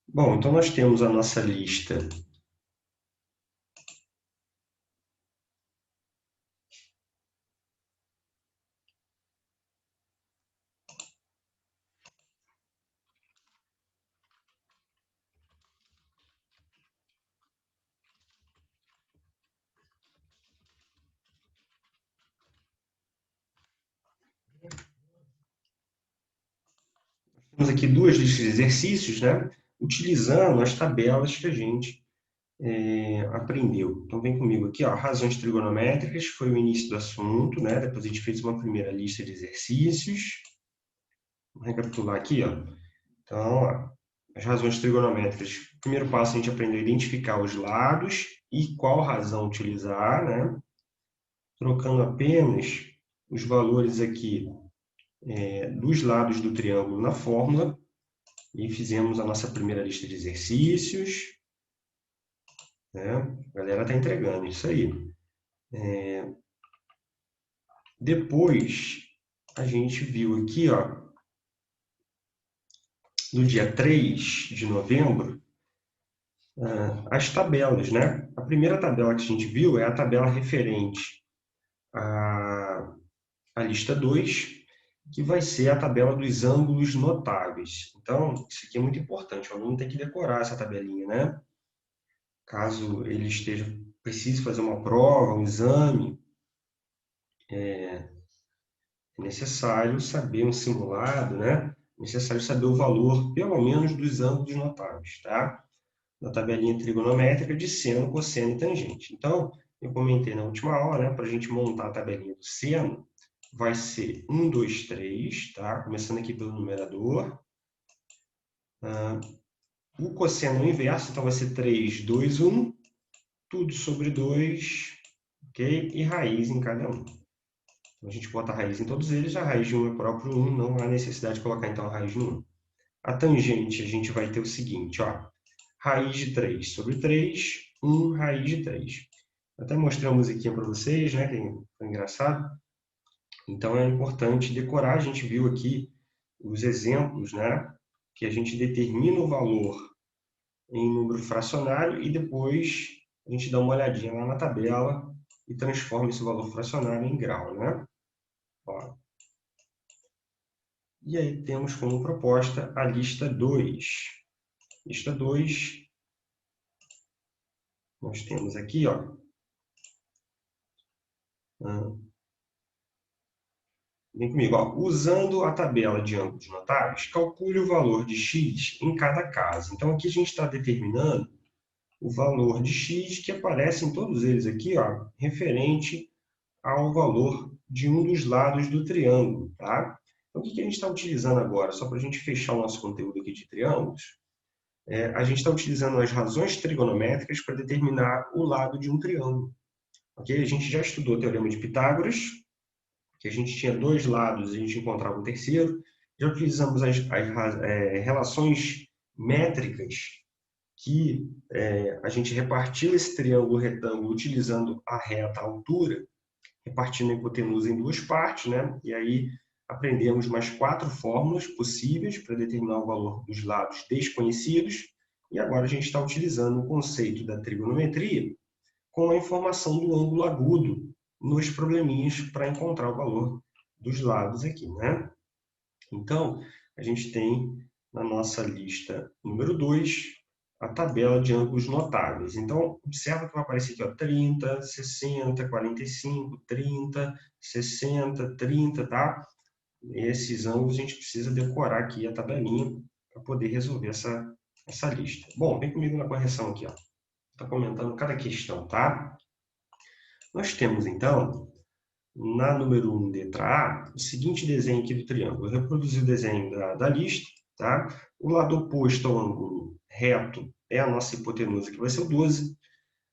Bom, então nós temos a nossa lista temos aqui duas listas de exercícios, né? Utilizando as tabelas que a gente aprendeu. Então, vem comigo aqui, ó, razões trigonométricas, foi o início do assunto, né? Depois a gente fez uma primeira lista de exercícios. Vamos recapitular aqui, ó. Então, ó, as razões trigonométricas. Primeiro passo, a gente aprendeu a identificar os lados e qual razão utilizar, né? Trocando apenas os valores aqui dos lados do triângulo na fórmula. E fizemos a nossa primeira lista de exercícios, né? A galera está entregando isso aí. Depois, a gente viu aqui, ó, no dia 3 de novembro, as tabelas, né? A primeira tabela que a gente viu é a tabela referente à lista 2, que vai ser a tabela dos ângulos notáveis. Então, isso aqui é muito importante, o aluno tem que decorar essa tabelinha, né? Caso ele esteja, precise fazer uma prova, um exame, é necessário saber um simulado, né? É necessário saber o valor, pelo menos, dos ângulos notáveis, tá? Da tabelinha trigonométrica de seno, cosseno e tangente. Então, eu comentei na última aula, né? Para a gente montar a tabelinha do seno, vai ser 1, 2, 3, tá? Começando aqui pelo numerador. O cosseno inverso, então vai ser 3, 2, 1, tudo sobre 2, ok? E raiz em cada um. Então, a gente bota a raiz em todos eles, a raiz de 1 é próprio 1, não há necessidade de colocar então a raiz de 1. A tangente, a gente vai ter o seguinte, ó, raiz de 3 sobre 3, 1 raiz de 3. Até mostrei uma musiquinha para vocês, né, que foi engraçado. Então é importante decorar, a gente viu aqui os exemplos, né, que a gente determina o valor em número fracionário e depois a gente dá uma olhadinha lá na tabela e transforma esse valor fracionário em grau, né? Ó, e aí temos como proposta a lista 2. Lista 2, nós temos aqui, ó, vem comigo, ó, usando a tabela de ângulos notáveis, calcule o valor de x em cada caso. Então, aqui a gente está determinando o valor de x que aparece em todos eles aqui, ó, referente ao valor de um dos lados do triângulo, tá? Então, o que a gente está utilizando agora? Só para a gente fechar o nosso conteúdo aqui de triângulos, a gente está utilizando as razões trigonométricas para determinar o lado de um triângulo. Ok? A gente já estudou o Teorema de Pitágoras, que a gente tinha dois lados e a gente encontrava um terceiro. Já utilizamos as relações métricas que a gente repartiu esse triângulo retângulo utilizando a reta a altura, repartindo a hipotenusa em duas partes, né? E aí aprendemos mais 4 fórmulas possíveis para determinar o valor dos lados desconhecidos. E agora a gente está utilizando o conceito da trigonometria com a informação do ângulo agudo nos probleminhas para encontrar o valor dos lados aqui, né? Então, a gente tem na nossa lista número 2 a tabela de ângulos notáveis. Então, observa que vai aparecer aqui, ó, 30, 60, 45, 30, 60, 30, tá? Esses ângulos a gente precisa decorar aqui a tabelinha para poder resolver essa lista. Bom, vem comigo na correção aqui, ó. Está comentando cada questão, tá? Nós temos, então, na número 1, letra A, o seguinte desenho aqui do triângulo. Eu reproduzi o desenho da lista, tá? O lado oposto ao ângulo reto é a nossa hipotenusa, que vai ser o 12.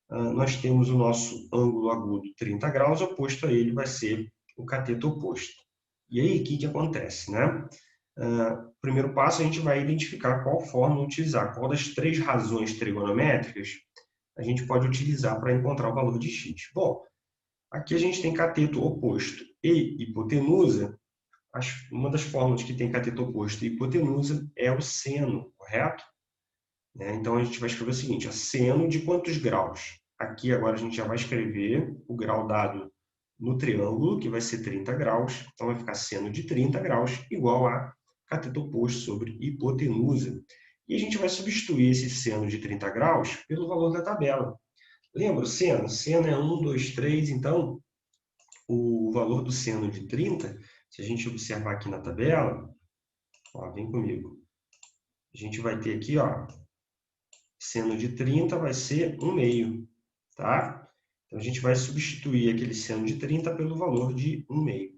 Nós temos o nosso ângulo agudo 30 graus, oposto a ele vai ser o cateto oposto. E aí, o que acontece, né? Primeiro passo, a gente vai identificar qual forma utilizar, qual das três razões trigonométricas a gente pode utilizar para encontrar o valor de x. Bom, aqui a gente tem cateto oposto e hipotenusa. Uma das fórmulas que tem cateto oposto e hipotenusa é o seno, correto? né? Então, a gente vai escrever o seguinte, ó, seno de quantos graus? Aqui, agora, a gente já vai escrever o grau dado no triângulo, que vai ser 30 graus. Então, vai ficar seno de 30 graus igual a cateto oposto sobre hipotenusa. E a gente vai substituir esse seno de 30 graus pelo valor da tabela. Lembra o seno? O seno é 1, 2, 3. Então, o valor do seno de 30, se a gente observar aqui na tabela, ó, vem comigo. A gente vai ter aqui, ó, seno de 30 vai ser 1/2, tá? Então, a gente vai substituir aquele seno de 30 pelo valor de 1/2.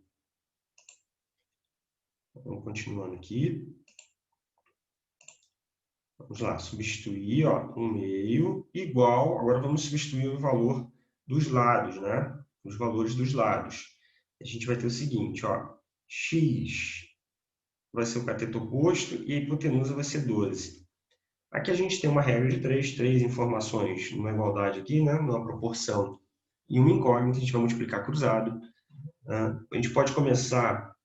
Vamos continuando aqui. Vamos lá, substituir, ó, 1/2 igual, agora vamos substituir o valor dos lados, né? Os valores dos lados. A gente vai ter o seguinte, ó, x vai ser o cateto oposto e a hipotenusa vai ser 12. Aqui a gente tem uma regra de três informações numa igualdade aqui, né? Numa proporção e uma incógnita, a gente vai multiplicar cruzado. A gente pode começar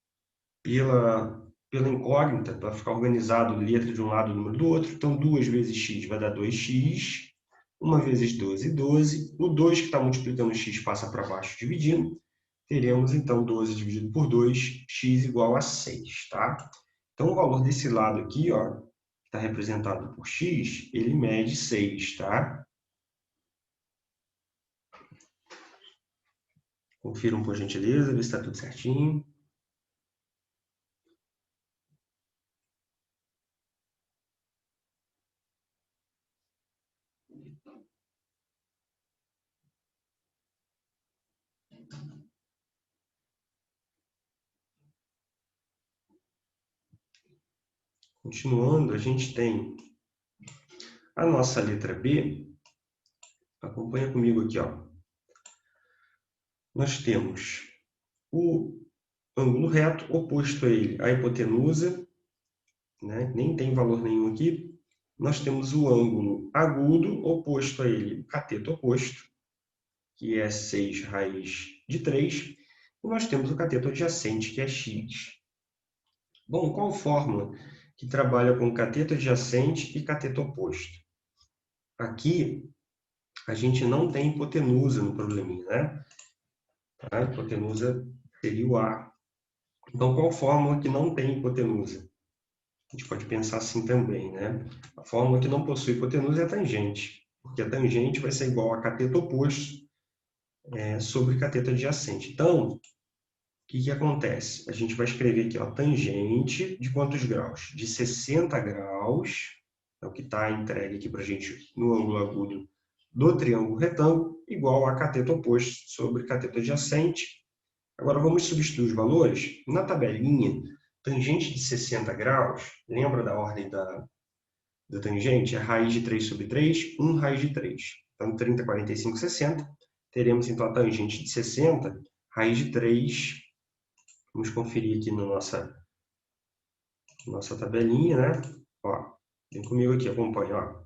pela incógnita, para ficar organizado letra de um lado e número do outro. Então, 2 vezes x vai dar 2x, 1 vezes 12, 12. O 2 que está multiplicando x passa para baixo dividindo. Teremos, então, 12 dividido por 2, x igual a 6, tá? Então, o valor desse lado aqui, ó, que está representado por x, ele mede 6, tá? Confiram, por gentileza, ver se está tudo certinho. Continuando, a gente tem a nossa letra B. Acompanha comigo aqui, ó. Nós temos o ângulo reto oposto a ele, a hipotenusa, né? Nem tem valor nenhum aqui. Nós temos o ângulo agudo oposto a ele, o cateto oposto, que é 6 raiz de 3. E nós temos o cateto adjacente, que é x. Bom, qual fórmula que trabalha com cateto adjacente e cateto oposto? Aqui, a gente não tem hipotenusa no probleminha, né? A hipotenusa seria o A. Então, qual fórmula que não tem hipotenusa? A gente pode pensar assim também, né? A fórmula que não possui hipotenusa é a tangente, porque a tangente vai ser igual a cateto oposto sobre cateto adjacente. Então, o que acontece? A gente vai escrever aqui, ó, tangente de quantos graus? De 60 graus, é o que está entregue aqui para a gente no ângulo agudo do triângulo retângulo, igual a cateto oposto sobre cateto adjacente. Agora, vamos substituir os valores. Na tabelinha, tangente de 60 graus, lembra da ordem da tangente? É raiz de 3 sobre 3, 1 raiz de 3. Então, 30, 45, 60. Teremos, então, a tangente de 60, raiz de 3. Vamos conferir aqui na nossa tabelinha, né? Ó, vem comigo aqui, acompanha. Ó.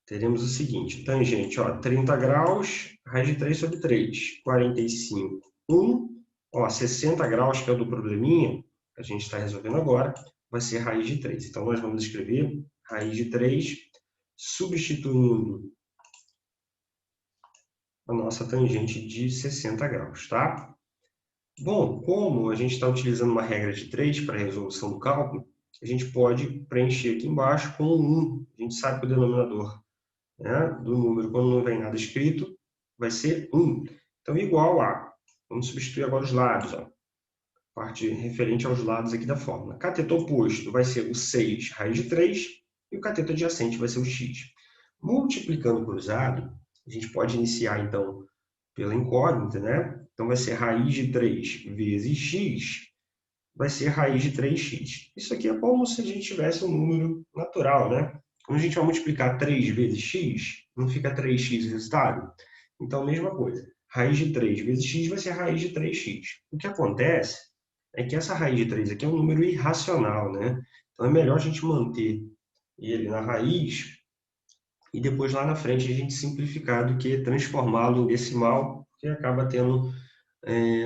Teremos o seguinte, tangente, ó, 30 graus, raiz de 3 sobre 3. 45, 1. Ó, 60 graus, que é o do probleminha, que a gente está resolvendo agora, vai ser raiz de 3. Então, nós vamos escrever raiz de 3, substituindo a nossa tangente de 60 graus, tá? Bom, como a gente está utilizando uma regra de 3 para a resolução do cálculo, a gente pode preencher aqui embaixo com 1. A gente sabe que o denominador, né, do número, quando não vem nada escrito, vai ser 1. Então, igual a... Vamos substituir agora os lados, ó. Parte referente aos lados aqui da fórmula. Cateto oposto vai ser o 6 raiz de 3 e o cateto adjacente vai ser o x. Multiplicando cruzado, a gente pode iniciar, então, pela incógnita, né? Então, vai ser raiz de 3 vezes x, vai ser raiz de 3x. Isso aqui é como se a gente tivesse um número natural, né? Quando a gente vai multiplicar 3 vezes x, não fica 3x o resultado? Então, mesma coisa. Raiz de 3 vezes x vai ser raiz de 3x. O que acontece é que essa raiz de 3 aqui é um número irracional, né? Então, é melhor a gente manter ele na raiz e depois lá na frente a gente simplificar do que transformá-lo em decimal, que acaba tendo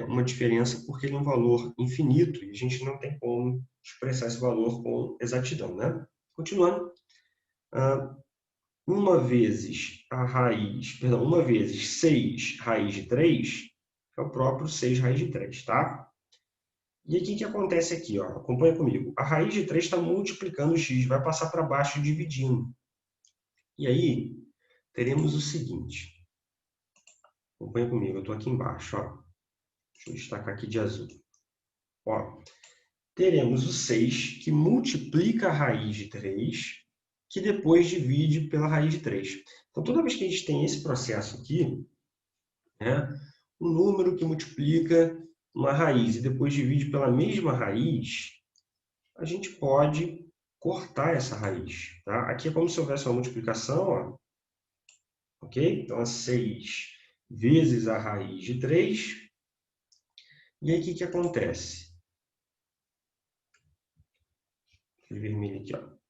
uma diferença porque ele é um valor infinito e a gente não tem como expressar esse valor com exatidão, né? Continuando, 1 vezes a raiz, perdão, 1 vezes 6 raiz de 3 é o próprio 6 raiz de 3, tá? E aí, o que acontece aqui? Ó? Acompanha comigo. A raiz de 3 está multiplicando o x, vai passar para baixo dividindo. E aí, teremos o seguinte. Acompanha comigo, eu estou aqui embaixo. Ó. Deixa eu destacar aqui de azul. Ó, teremos o 6, que multiplica a raiz de 3, que depois divide pela raiz de 3. Então, toda vez que a gente tem esse processo aqui, né, um número que multiplica uma raiz e depois divide pela mesma raiz, a gente pode cortar essa raiz. Tá? Aqui é como se houvesse uma multiplicação, ó, ok? Então, é 6 vezes a raiz de 3. E aí, o que acontece? Aquele vermelho aqui, ó.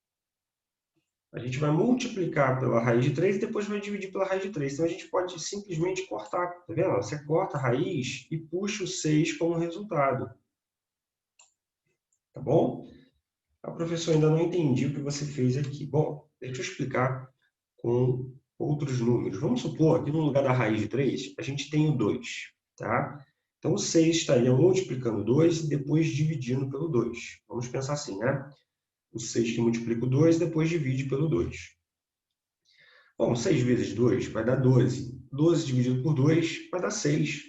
A gente vai multiplicar pela raiz de 3 e depois vai dividir pela raiz de 3. Então, a gente pode simplesmente cortar. Tá vendo? Você corta a raiz e puxa o 6 como resultado. Tá bom? A professora ainda não entendi o que você fez aqui. Bom, deixa eu explicar com outros números. Vamos supor que no lugar da raiz de 3, a gente tem o 2. Tá? Então, o 6 estaria multiplicando 2 e depois dividindo pelo 2. Vamos pensar assim, né? O 6 que multiplica o 2 e depois divide pelo 2. Bom, 6 vezes 2 vai dar 12. 12 dividido por 2 vai dar 6.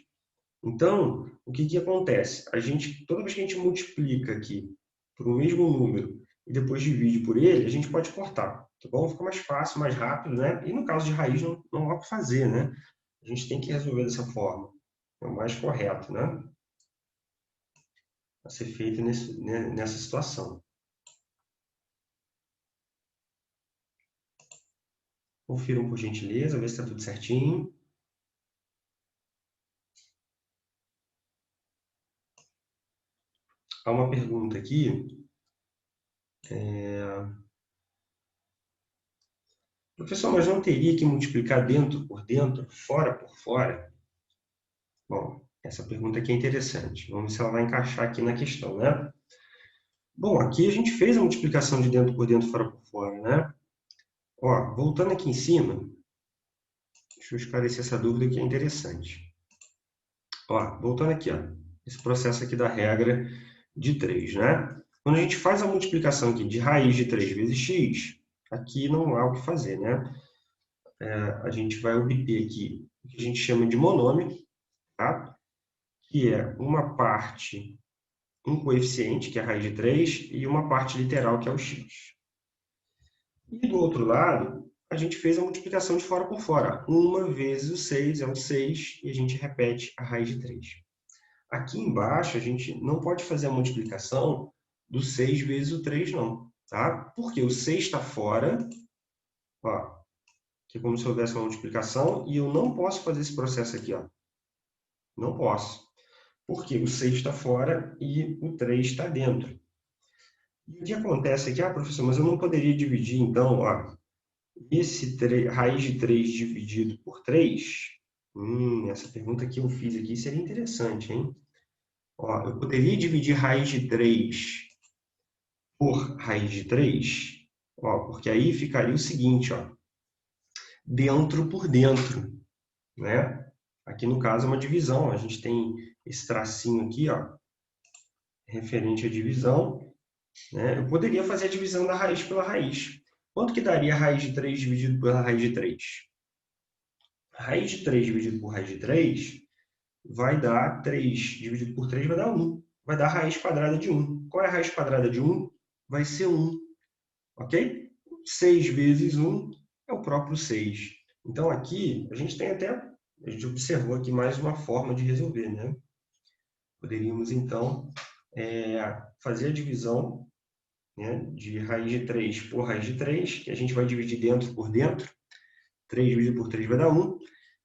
Então, o que acontece? Toda vez que a gente multiplica aqui por um mesmo número e depois divide por ele, a gente pode cortar, tá bom? Fica mais fácil, mais rápido, né? E no caso de raiz, não há o que fazer, né? A gente tem que resolver dessa forma. É o mais correto, né? A ser feito nessa situação. Confiram por gentileza, ver se está tudo certinho. Há uma pergunta aqui. Professor, mas não teria que multiplicar dentro por dentro, fora por fora? Bom, essa pergunta aqui é interessante. Vamos ver se ela vai encaixar aqui na questão, né? Bom, aqui a gente fez a multiplicação de dentro por dentro, fora por fora, né? Ó, voltando aqui em cima, deixa eu esclarecer essa dúvida que é interessante. Ó, voltando aqui, ó, esse processo aqui da regra de 3, né? Quando a gente faz a multiplicação aqui de raiz de 3 vezes x, aqui não há o que fazer, né? A gente vai obter aqui o que a gente chama de monômio, tá? Que é uma parte, um coeficiente, que é a raiz de 3, e uma parte literal, que é o x. E do outro lado, a gente fez a multiplicação de fora por fora. 1 vezes o 6 é o 6, e a gente repete a raiz de 3. Aqui embaixo, a gente não pode fazer a multiplicação do 6 vezes o 3, não. Tá? Porque o 6 está fora, ó, que é como se houvesse uma multiplicação, e eu não posso fazer esse processo aqui. Ó. Não posso. Porque o 6 está fora e o 3 está dentro. E o que acontece aqui, professor, mas eu não poderia dividir, então, ó, raiz de 3 dividido por 3? Essa pergunta que eu fiz aqui seria interessante, hein? Ó, eu poderia dividir raiz de 3 por raiz de 3? Ó, porque aí ficaria o seguinte, ó, dentro por dentro, né? Aqui no caso é uma divisão, a gente tem esse tracinho aqui, ó, referente à divisão, né? Eu poderia fazer a divisão da raiz pela raiz. Quanto que daria a raiz de 3 dividido pela raiz de 3? A raiz de 3 dividido por raiz de 3 vai dar 3 dividido por 3 vai dar 1. Vai dar a raiz quadrada de 1. Qual é a raiz quadrada de 1? Vai ser 1. Ok? 6 vezes 1 é o próprio 6. Então, aqui, a gente observou aqui mais uma forma de resolver, né? Poderíamos, então, fazer a divisão, né, de raiz de 3 por raiz de 3, que a gente vai dividir dentro por dentro. 3 dividido por 3 vai dar 1.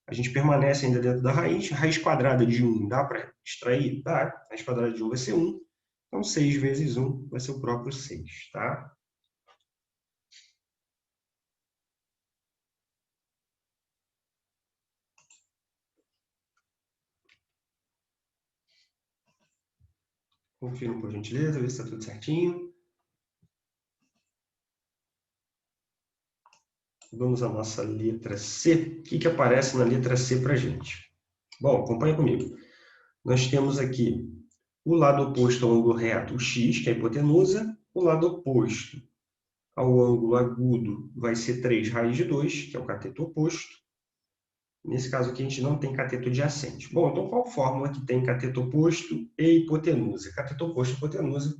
A gente permanece ainda dentro da raiz. Raiz quadrada de 1 dá para extrair? Dá. Raiz quadrada de 1 vai ser 1. Então, 6 vezes 1 vai ser o próprio 6. Tá? Confirma por gentileza, ver se está tudo certinho. Vamos à nossa letra C. O que aparece na letra C para a gente? Bom, acompanha comigo. Nós temos aqui o lado oposto ao ângulo reto, o x, que é a hipotenusa. O lado oposto ao ângulo agudo vai ser 3 raiz de 2, que é o cateto oposto. Nesse caso aqui, a gente não tem cateto adjacente. Bom, então qual fórmula que tem cateto oposto e hipotenusa? Cateto oposto e hipotenusa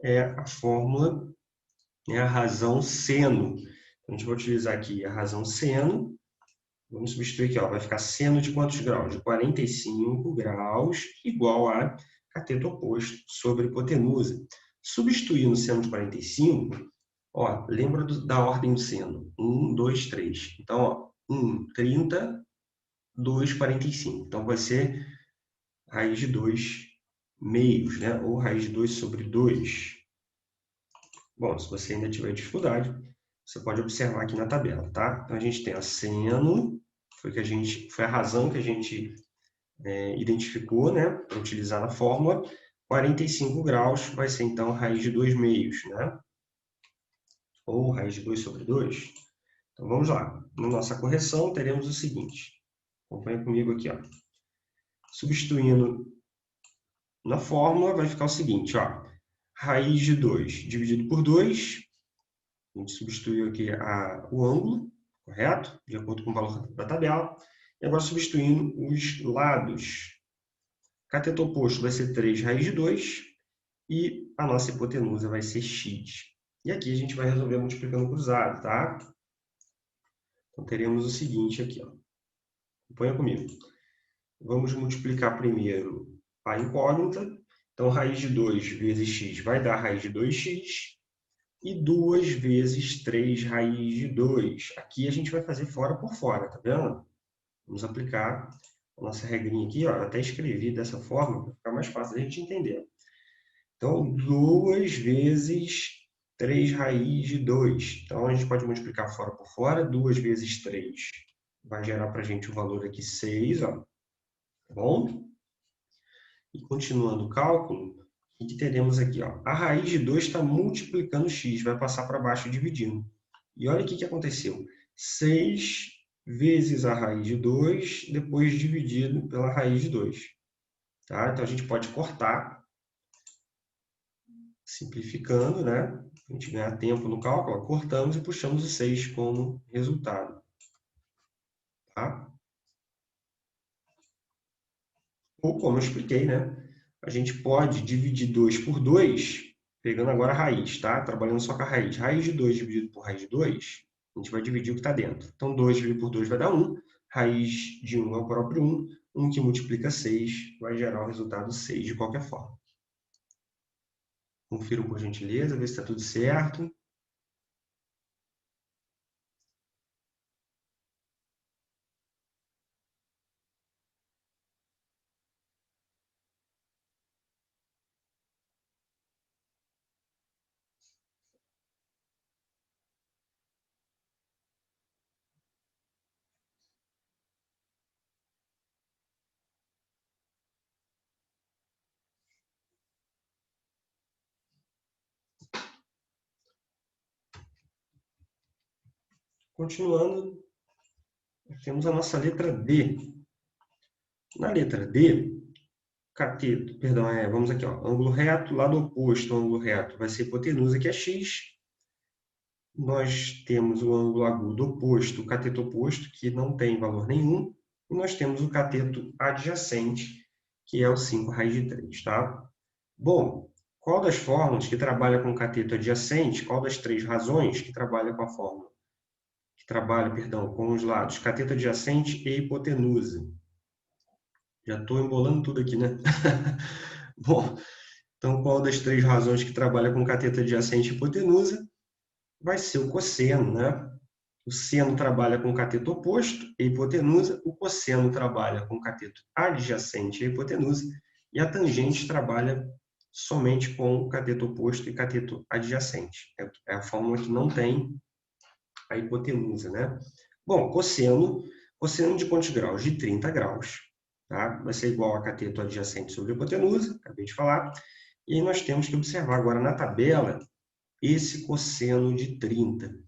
é a fórmula, é a razão seno. Então, a gente vai utilizar aqui a razão seno. Vamos substituir aqui, ó, vai ficar seno de quantos graus? De 45 graus, igual a cateto oposto sobre hipotenusa. Substituindo o seno de 45, ó, lembra da ordem do seno? 1, 2, 3. Então, ó, 1, 30, 2, 45. Então, vai ser raiz de 2 meios, né? Ou raiz de 2 sobre 2. Bom, se você ainda tiver dificuldade, você pode observar aqui na tabela, tá? Então, a gente tem a seno, foi a razão que a gente identificou, né, para utilizar na fórmula. 45 graus vai ser, então, raiz de 2 meios, né? Ou raiz de 2 sobre 2. Então, vamos lá. Na nossa correção, teremos o seguinte. Acompanha comigo aqui, ó. Substituindo na fórmula, vai ficar o seguinte, ó. Raiz de 2 dividido por 2. A gente substituiu aqui o ângulo, correto? De acordo com o valor da tabela. E agora, substituindo os lados. Cateto oposto vai ser 3 raiz de 2 e a nossa hipotenusa vai ser x. E aqui a gente vai resolver multiplicando cruzado, tá? Então, teremos o seguinte aqui, ó. Acompanha comigo. Vamos multiplicar primeiro a incógnita. Então, raiz de 2 vezes x vai dar raiz de 2x. E 2 vezes 3 raiz de 2. Aqui a gente vai fazer fora por fora, tá vendo? Vamos aplicar a nossa regrinha aqui, ó. Eu até escrevi dessa forma para ficar mais fácil da gente entender. Então, 2 vezes 3 raiz de 2. Então, a gente pode multiplicar fora por fora. 2 vezes 3 vai gerar para a gente o valor aqui 6, ó. Tá bom? E continuando o cálculo, o que teremos aqui? Ó? A raiz de 2 está multiplicando x, vai passar para baixo dividindo. E olha o que aconteceu. 6 vezes a raiz de 2, depois dividido pela raiz de 2. Tá? Então, a gente pode cortar, simplificando, né? A gente ganhar tempo no cálculo, ó, cortamos e puxamos o 6 como resultado. Tá? Ou, como eu expliquei, né? A gente pode dividir 2 por 2, pegando agora a raiz, tá? Trabalhando só com a raiz. Raiz de 2 dividido por raiz de 2, a gente vai dividir o que está dentro. Então, 2 dividido por 2 vai dar 1. Raiz de 1 é o próprio 1. 1 que multiplica 6 vai gerar o resultado 6 de qualquer forma. Confiram por gentileza, ver se está tudo certo. Continuando, temos a nossa letra D. Na letra D, cateto, perdão, vamos aqui, ó, ângulo reto, lado oposto ao ângulo reto vai ser hipotenusa, que é x. Nós temos o ângulo agudo oposto, o cateto oposto, que não tem valor nenhum. E nós temos o cateto adjacente, que é o 5 raiz de 3, tá? Bom, qual das fórmulas que trabalha com o cateto adjacente, qual das três razões que trabalha com a fórmula? Que trabalha, perdão, com os lados cateto adjacente e hipotenusa. Já estou embolando tudo aqui, né? Bom, então qual das três razões que trabalha com cateto adjacente e hipotenusa? Vai ser o cosseno, né? O seno trabalha com cateto oposto e hipotenusa, o cosseno trabalha com cateto adjacente e hipotenusa, e a tangente trabalha somente com cateto oposto e cateto adjacente. É a fórmula que não tem a hipotenusa, né? Bom, cosseno de quantos graus? De 30 graus. Tá? Vai ser igual a cateto adjacente sobre hipotenusa, acabei de falar. E aí nós temos que observar agora na tabela esse cosseno de 30.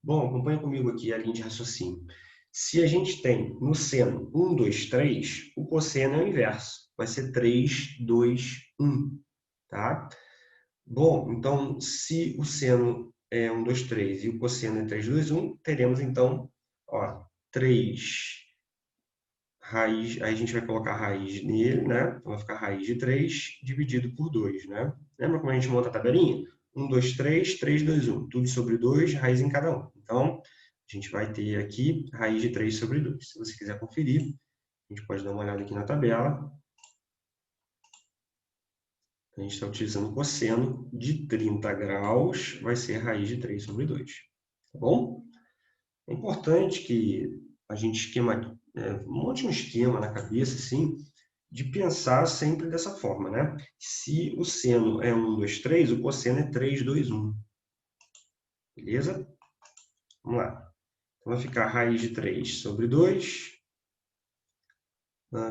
Bom, acompanha comigo aqui a linha de raciocínio. Se a gente tem no seno 1, 2, 3, o cosseno é o inverso. Vai ser 3, 2, 1. Tá? Bom, então, se o seno é 1, 2, 3 e o cosseno é 3, 2, 1, teremos, então, ó, 3 raiz, aí a gente vai colocar a raiz nele, né? Então, vai ficar raiz de 3 dividido por 2, né? Lembra como a gente monta a tabelinha? 1, 2, 3, 3, 2, 1. Tudo sobre 2, raiz em cada um. Então, a gente vai ter aqui raiz de 3 sobre 2. Se você quiser conferir, a gente pode dar uma olhada aqui na tabela. A gente está utilizando o cosseno de 30 graus, vai ser raiz de 3 sobre 2. Tá bom? É importante que a gente monte um esquema na cabeça, assim, de pensar sempre dessa forma, né? Se o seno é 1, 2, 3, o cosseno é 3, 2, 1. Beleza? Vamos lá. Então, vai ficar raiz de 3 sobre 2.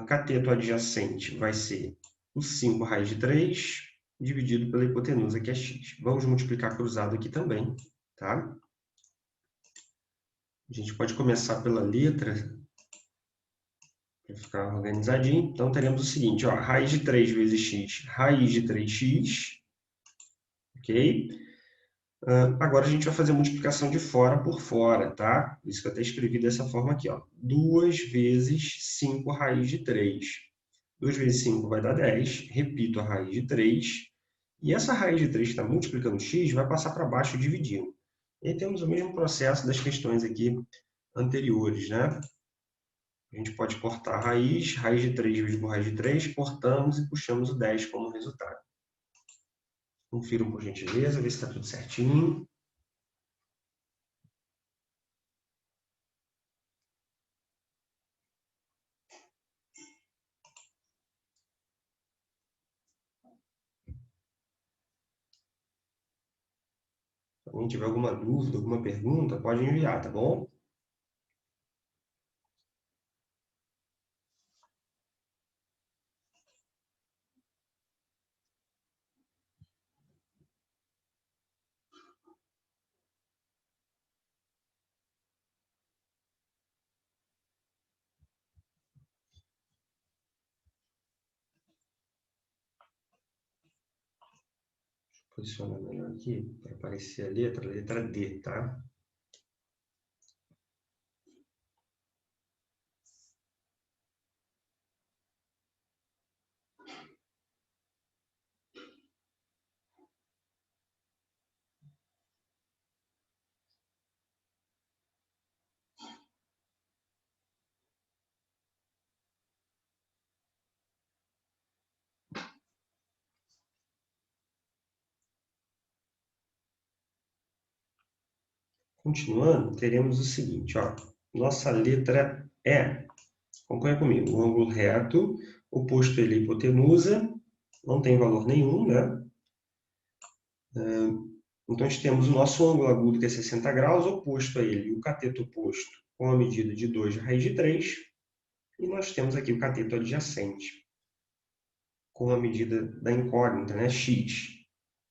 Cateto adjacente vai ser o 5 raiz de 3, dividido pela hipotenusa, que é x. Vamos multiplicar cruzado aqui também, tá? A gente pode começar pela letra, para ficar organizadinho. Então, teremos o seguinte, ó, raiz de 3 vezes x, raiz de 3x, ok? Agora a gente vai fazer a multiplicação de fora por fora, tá? Isso que eu até escrevi dessa forma aqui, ó. 2 vezes 5 raiz de 3. 2 vezes 5 vai dar 10. Repito a raiz de 3. E essa raiz de 3 que está multiplicando x vai passar para baixo dividindo. E aí temos o mesmo processo das questões aqui anteriores, né? A gente pode cortar a raiz de 3 dividido por raiz de 3, cortamos e puxamos o 10 como resultado. Confiram por gentileza, ver se está tudo certinho. Se alguém tiver alguma dúvida, alguma pergunta, pode enviar, tá bom? Posicionar melhor aqui para aparecer a letra D, tá? Continuando, teremos o seguinte, ó. Nossa letra E. Acompanha comigo. O ângulo reto, oposto a ele é a hipotenusa, não tem valor nenhum, né? Então, nós temos o nosso ângulo agudo, que é 60 graus, oposto a ele o cateto oposto, com a medida de 2 raiz de 3. E nós temos aqui o cateto adjacente, com a medida da incógnita, né? X.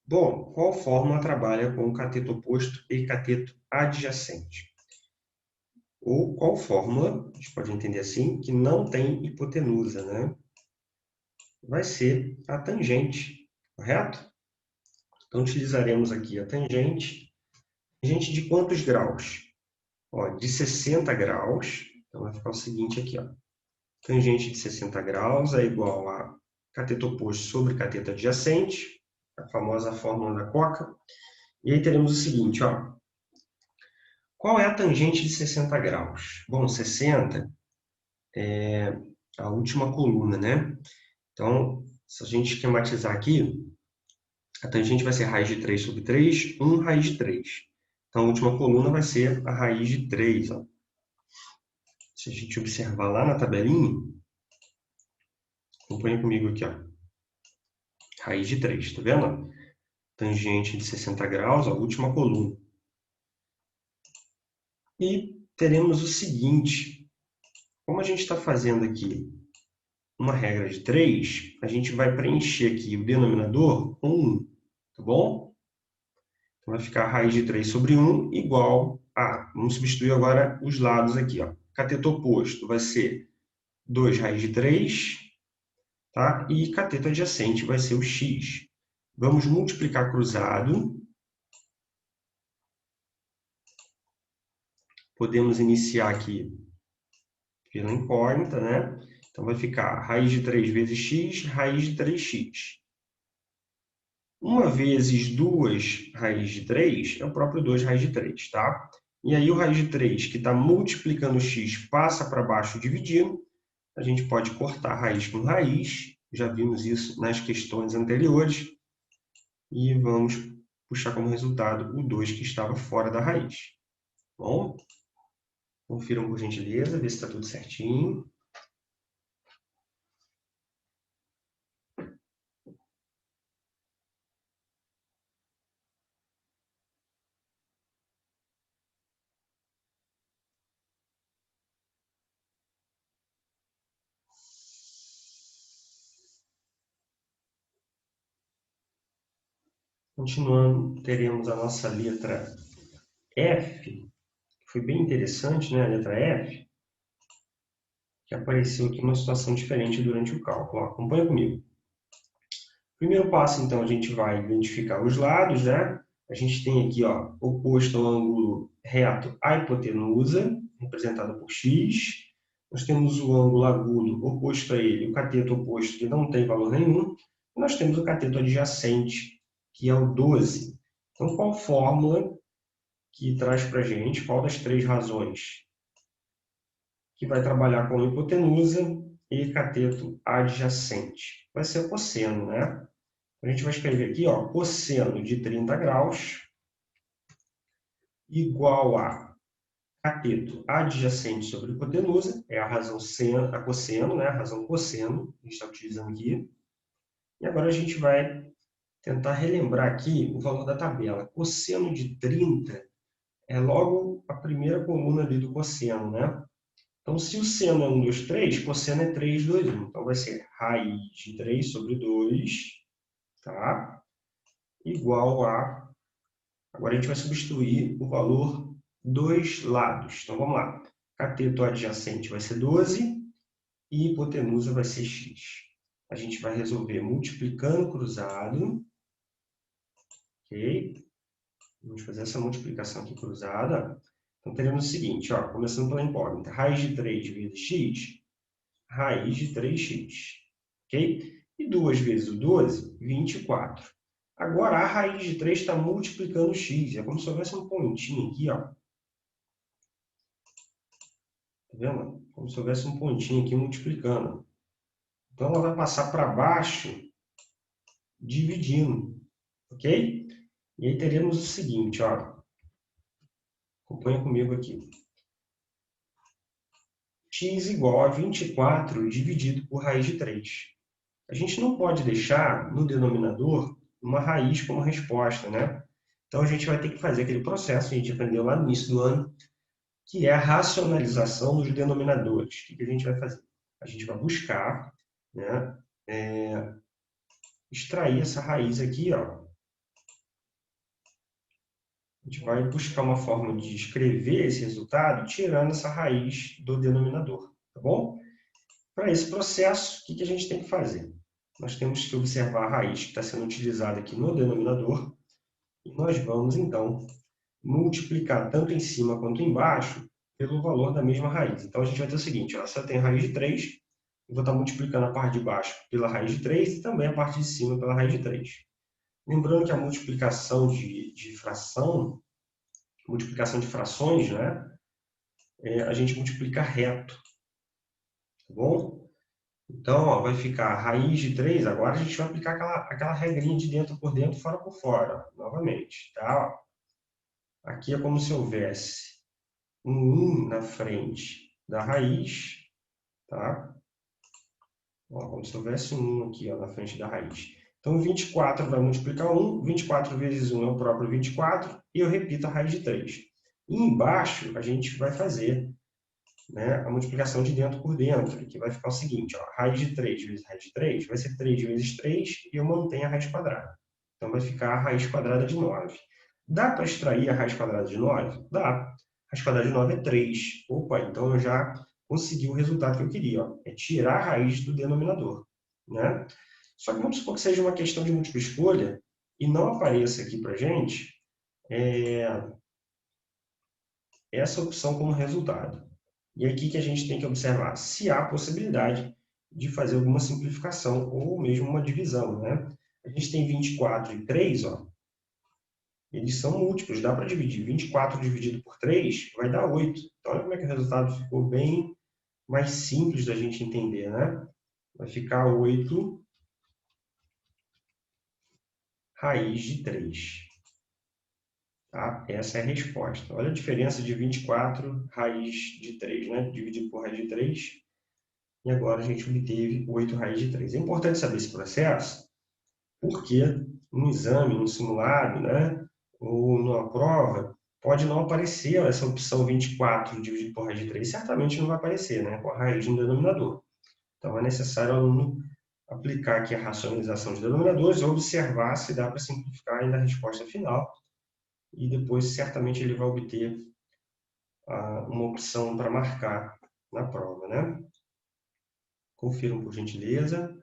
Bom, qual fórmula trabalha com o cateto oposto e cateto adjacente? Ou qual fórmula, a gente pode entender assim, que não tem hipotenusa, né? Vai ser a tangente, correto? Então, utilizaremos aqui a tangente. Tangente de quantos graus? Ó, de 60 graus. Então, vai ficar o seguinte aqui, ó. Tangente de 60 graus é igual a cateto oposto sobre cateto adjacente, a famosa fórmula da Coca. E aí teremos o seguinte, ó. Qual é a tangente de 60 graus? Bom, 60 é a última coluna, né? Então, se a gente esquematizar aqui, a tangente vai ser raiz de 3 sobre 3, 1 raiz de 3. Então, a última coluna vai ser a raiz de 3. Ó. Se a gente observar lá na tabelinha, acompanha comigo aqui, ó. Raiz de 3, tá vendo? Tangente de 60 graus, a última coluna. E teremos o seguinte, como a gente está fazendo aqui uma regra de 3, a gente vai preencher aqui o denominador com 1, tá bom? Então, vai ficar raiz de 3 sobre 1 igual vamos substituir agora os lados aqui. Ó. Cateto oposto vai ser 2 raiz de 3, tá? E cateto adjacente vai ser o x. Vamos multiplicar cruzado. Podemos iniciar aqui pela incógnita, né? Então, vai ficar raiz de 3 vezes x, raiz de 3x. 1 vezes 2 raiz de 3 é o próprio 2 raiz de 3, tá? E aí o raiz de 3, que está multiplicando x, passa para baixo dividindo. A gente pode cortar raiz com raiz. Já vimos isso nas questões anteriores. E vamos puxar como resultado o 2 que estava fora da raiz. Bom, confiram por gentileza, ver se está tudo certinho. Continuando, teremos a nossa letra F, que foi bem interessante, né? A letra F, que apareceu aqui uma situação diferente durante o cálculo. Ó, acompanha comigo. Primeiro passo, então, a gente vai identificar os lados, né? A gente tem aqui, ó, oposto ao ângulo reto, a hipotenusa, representada por x. Nós temos o ângulo agudo oposto a ele, o cateto oposto, que não tem valor nenhum. E nós temos o cateto adjacente, que é o 12. Então, qual fórmula que traz para a gente, qual das três razões que vai trabalhar com hipotenusa e cateto adjacente? Vai ser o cosseno, né? A gente vai escrever aqui, ó, cosseno de 30 graus igual a cateto adjacente sobre hipotenusa, é a razão a cosseno, né? A razão cosseno, que a gente está utilizando aqui. E agora a gente vai tentar relembrar aqui o valor da tabela. Cosseno de 30 é logo a primeira coluna ali do cosseno, né? Então, se o seno é 1, 2, 3, cosseno é 3, 2, 1. Então, vai ser raiz de 3 sobre 2, tá? Igual a... Agora, a gente vai substituir o valor dos lados. Então, vamos lá. Cateto adjacente vai ser 12 e hipotenusa vai ser x. A gente vai resolver multiplicando cruzado. Ok? Vamos fazer essa multiplicação aqui cruzada. Então, teremos o seguinte, ó, começando pela incógnita. Raiz de 3 vezes x, raiz de 3x. Ok? E 2 vezes o 12, 24. Agora, a raiz de 3 está multiplicando x. É como se houvesse um pontinho aqui, ó. Tá vendo? Como se houvesse um pontinho aqui multiplicando. Então, ela vai passar para baixo, dividindo. Ok? E aí teremos o seguinte, ó. Acompanha comigo aqui. X igual a 24 dividido por raiz de 3. A gente não pode deixar no denominador uma raiz como resposta, né? Então, a gente vai ter que fazer aquele processo que a gente aprendeu lá no início do ano, que é a racionalização dos denominadores. O que a gente vai fazer? A gente vai buscar, né, extrair essa raiz aqui, ó. A gente vai buscar uma forma de escrever esse resultado tirando essa raiz do denominador, tá bom? Para esse processo, o que a gente tem que fazer? Nós temos que observar a raiz que está sendo utilizada aqui no denominador e nós vamos, então, multiplicar tanto em cima quanto embaixo pelo valor da mesma raiz. Então, a gente vai ter o seguinte, ó, se eu tenho raiz de 3, eu vou estar multiplicando a parte de baixo pela raiz de 3 e também a parte de cima pela raiz de 3. Lembrando que a multiplicação de fração, multiplicação de frações, né, a gente multiplica reto, tá bom? Então, ó, vai ficar raiz de 3, agora a gente vai aplicar aquela regrinha de dentro por dentro, fora por fora, ó, novamente, tá? Aqui é como se houvesse um 1 na frente da raiz, tá? Ó, como se houvesse um 1 aqui, ó, na frente da raiz. Então, 24 vai multiplicar 1, 24 vezes 1 é o próprio 24, e eu repito a raiz de 3. E embaixo, a gente vai fazer, né, a multiplicação de dentro por dentro, que vai ficar o seguinte, ó, raiz de 3 vezes raiz de 3 vai ser 3 vezes 3, e eu mantenho a raiz quadrada. Então, vai ficar a raiz quadrada de 9. Dá para extrair a raiz quadrada de 9? Dá. Raiz quadrada de 9 é 3. Opa, então eu já consegui o resultado que eu queria. Ó. É tirar a raiz do denominador. Né? Só que vamos supor que seja uma questão de múltipla escolha e não apareça aqui para a gente essa opção como resultado. E aqui que a gente tem que observar se há possibilidade de fazer alguma simplificação ou mesmo uma divisão. Né? A gente tem 24 e 3, ó, eles são múltiplos, dá para dividir. 24 dividido por 3 vai dar 8. Então, olha como é que o resultado ficou bem mais simples da gente entender. Né? Vai ficar 8 raiz de 3. Tá? Essa é a resposta. Olha a diferença de 24 raiz de 3, né? Dividido por raiz de 3. E agora a gente obteve 8 raiz de 3. É importante saber esse processo, porque no exame, no simulado, né? Ou numa prova, pode não aparecer essa opção 24 dividido por raiz de 3. Certamente não vai aparecer, né? Com a raiz no denominador. Então, é necessário o aluno aplicar aqui a racionalização de denominadores e observar se dá para simplificar ainda a resposta final. E depois, certamente, ele vai obter uma opção para marcar na prova, né? Confiram, por gentileza.